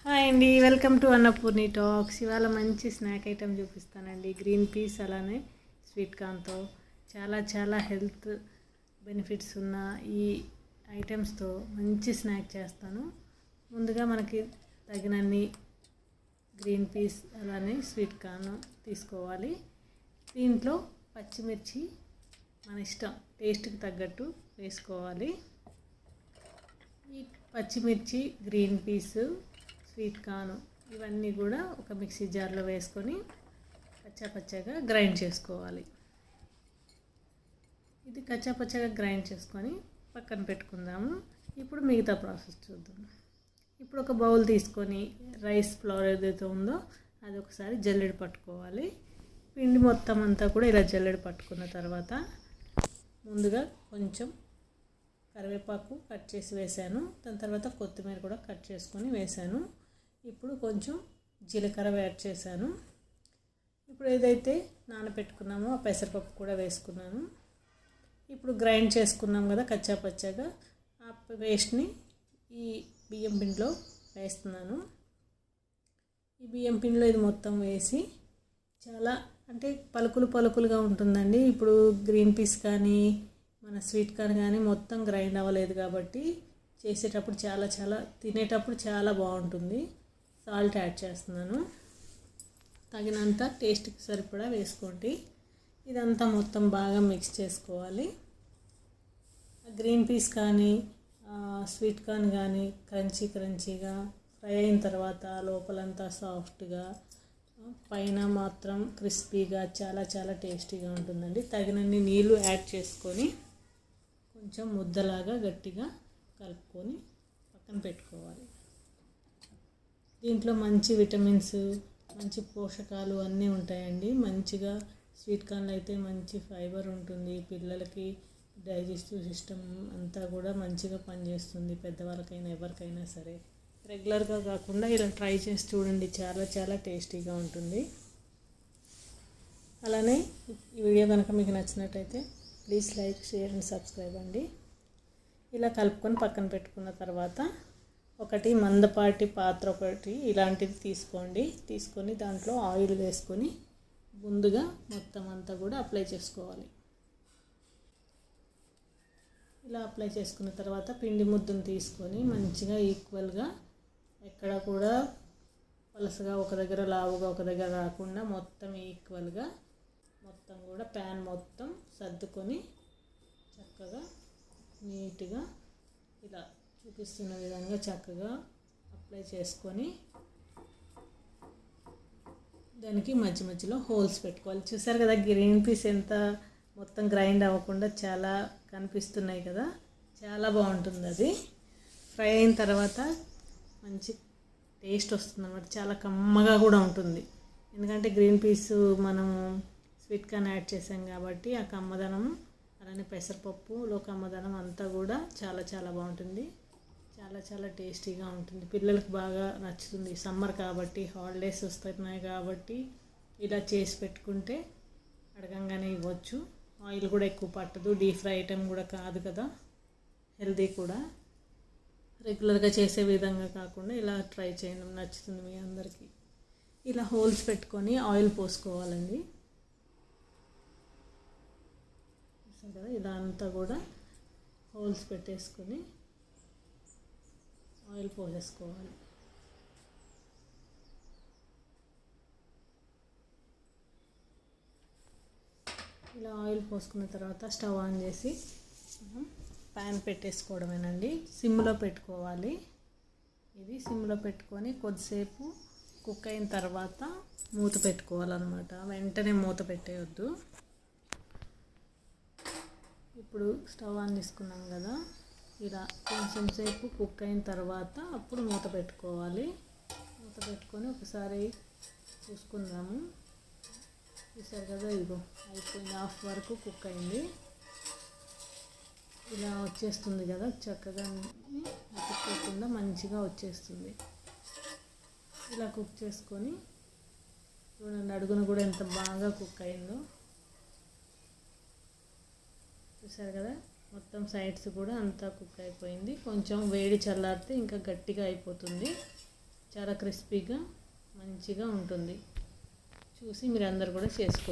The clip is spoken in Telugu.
హాయ్ అండి, వెల్కమ్ టు అన్నపూర్ణి టాక్స్. ఇవాళ మంచి స్నాక్ ఐటెం చూపిస్తానండి. గ్రీన్ పీస్ అలానే స్వీట్ కార్న్తో చాలా చాలా హెల్త్ బెనిఫిట్స్ ఉన్న ఈ ఐటమ్స్తో మంచి స్నాక్ చేస్తాను. ముందుగా మనకి తగినన్ని గ్రీన్ పీస్ అలానే స్వీట్ కార్న్ తీసుకోవాలి. దీంట్లో పచ్చిమిర్చి మన ఇష్టం టేస్ట్కి తగ్గట్టు వేసుకోవాలి. ఈ పచ్చిమిర్చి, గ్రీన్ పీస్, స్వీట్ కార్న్ ఇవన్నీ కూడా ఒక మిక్సీ జార్లో వేసుకొని కచ్చాపచ్చాగా గ్రైండ్ చేసుకోవాలి. ఇది కచ్చాపచ్చాగా గ్రైండ్ చేసుకొని పక్కన పెట్టుకుందాము. ఇప్పుడు మిగతా ప్రాసెస్ చూద్దాం. ఇప్పుడు ఒక బౌల్ తీసుకొని రైస్ ఫ్లోర్ ఏదైతే ఉందో అది ఒకసారి జల్లెడ పట్టుకోవాలి. పిండి మొత్తం అంతా కూడా ఇలా జల్లెడ పట్టుకున్న తర్వాత ముందుగా కొంచెం కరివేపాకు కట్ చేసి వేసాను. దాని తర్వాత కొత్తిమీర కూడా కట్ చేసుకొని వేసాను. ఇప్పుడు కొంచెం జీలకర్ర యాడ్ చేశాను. ఇప్పుడు ఏదైతే నానబెట్టుకున్నామో ఆ పెసరపప్పు కూడా వేసుకున్నాను. ఇప్పుడు గ్రైండ్ చేసుకున్నాం కదా కచ్చాపచ్చాగా, ఆ పేస్ట్ని ఈ బియ్యం పిండిలో వేస్తున్నాను. ఈ బియ్యం పిండిలో ఇది మొత్తం వేసి చాలా అంటే పలుకులుగా ఉంటుందండి. ఇప్పుడు గ్రీన్ పీస్ కానీ మన స్వీట్ కార్న్ కానీ మొత్తం గ్రైండ్ అవ్వలేదు కాబట్టి చేసేటప్పుడు చాలా తినేటప్పుడు చాలా బాగుంటుంది. సాల్ట్ యాడ్ చేస్తున్నాను. తగినంత టేస్ట్కి సరిపడా వేసుకోండి. ఇదంతా మొత్తం బాగా మిక్స్ చేసుకోవాలి. గ్రీన్ పీస్ కానీ స్వీట్ కార్న్ కానీ క్రంచీగా ఫ్రై అయిన తర్వాత లోపలంతా సాఫ్ట్గా పైన మాత్రం క్రిస్పీగా చాలా టేస్టీగా ఉంటుందండి. తగినన్ని నీళ్ళు యాడ్ చేసుకొని కొంచెం ముద్దలాగా గట్టిగా కలుపుకొని పక్కన పెట్టుకోవాలి. దీంట్లో మంచి విటమిన్స్, మంచి పోషకాలు అన్నీ ఉంటాయండి. మంచిగా స్వీట్ కార్న్లో అయితే మంచి ఫైబర్ ఉంటుంది. పిల్లలకి డైజెస్టివ్ సిస్టమ్ అంతా కూడా మంచిగా పనిచేస్తుంది. పెద్దవాళ్ళకైనా ఎవరికైనా సరే రెగ్యులర్గా కాకుండా ఇలా ట్రై చేసి చూడండి. చాలా టేస్టీగా ఉంటుంది. అలానే ఈ వీడియో కనుక మీకు నచ్చినట్టయితే please like, share and subscribe అండి. ఇలా కలుపుకొని పక్కన పెట్టుకున్న తర్వాత ఒకటి మందపాటి పాత్ర ఒకటి ఇలాంటిది తీసుకోండి. తీసుకొని దాంట్లో ఆయిల్ వేసుకొని ముందుగా మొత్తం అంతా కూడా అప్లై చేసుకోవాలి. ఇలా అప్లై చేసుకున్న తర్వాత పిండి ముద్దను తీసుకొని మంచిగా ఈక్వల్గా ఎక్కడ కూడా పలసగా ఒక దగ్గర లావుగా ఒక దగ్గర రాకుండా మొత్తం ఈక్వల్గా మొత్తం కూడా ప్యాన్ మొత్తం సర్దుకొని చక్కగా నీట్గా ఇలా చూపిస్తున్న విధంగా చక్కగా అప్లై చేసుకొని దానికి మధ్యలో హోల్స్ పెట్టుకోవాలి. చూసారు కదా గ్రీన్ పీస్ ఎంత మొత్తం గ్రైండ్ అవ్వకుండా చాలా కనిపిస్తున్నాయి కదా, చాలా బాగుంటుంది. అది ఫ్రై అయిన తర్వాత మంచి టేస్ట్ వస్తుంది అన్నమాట. చాలా కమ్మగా కూడా ఉంటుంది. ఎందుకంటే గ్రీన్ పీస్ మనము స్వీట్ కార్న్ యాడ్ చేసాం కాబట్టి ఆ కమ్మదనం అలానే పెసరపప్పులో కమ్మదనం అంతా కూడా చాలా బాగుంటుంది. చాలా టేస్టీగా ఉంటుంది. పిల్లలకు బాగా నచ్చుతుంది. సమ్మర్ కాబట్టి హాలిడేస్ వస్తున్నాయి కాబట్టి ఇలా చేసి పెట్టుకుంటే అడగంగానే ఇవ్వచ్చు. ఆయిల్ కూడా ఎక్కువ పట్టదు. డీప్ ఫ్రై ఐటెం కూడా కాదు కదా, హెల్తీ కూడా. రెగ్యులర్గా చేసే విధంగా కాకుండా ఇలా ట్రై చేయడం నచ్చుతుంది మీ అందరికీ. ఇలా హోల్స్ పెట్టుకొని ఆయిల్ పోసుకోవాలండి. కదా ఇలా అంతా కూడా హోల్స్ పెట్టేసుకొని ఆయిల్ పోసేసుకోవాలి. ఇలా ఆయిల్ పోసుకున్న తర్వాత స్టవ్ ఆన్ చేసి ప్యాన్ పెట్టేసుకోవడమేనండి. సిమ్లో పెట్టుకోవాలి. ఇది సిమ్లో పెట్టుకొని కొద్దిసేపు కుక్ అయిన తర్వాత మూత పెట్టుకోవాలన్నమాట. వెంటనే మూత పెట్టేయొద్దు. ఇప్పుడు స్టవ్ ఆన్ తీసుకున్నాం కదా, ఇలా కొంచెం సేపు కుక్ అయిన తర్వాత అప్పుడు మూత పెట్టుకోవాలి. మూత పెట్టుకొని ఒకసారి చూసుకుందాము. చూసారు కదా, ఇదిగో అయిపోయింది. హాఫ్ వరకు కుక్ అయింది. ఇలా వచ్చేస్తుంది కదా, చక్కగా అతుక్కోకుండా మంచిగా వచ్చేస్తుంది. ఇలా కుక్ చేసుకొని చూడండి, అడుగున కూడా ఎంత బాగా కుక్ అయిందో. చూసారు కదా, మొత్తం సైడ్స్ కూడా అంతా కుక్ అయిపోయింది. కొంచెం వేడి చల్లారితే ఇంకా గట్టిగా అయిపోతుంది. చాలా క్రిస్పీగా మంచిగా ఉంటుంది. చూసి మీరు అందరు కూడా చేసుకోండి.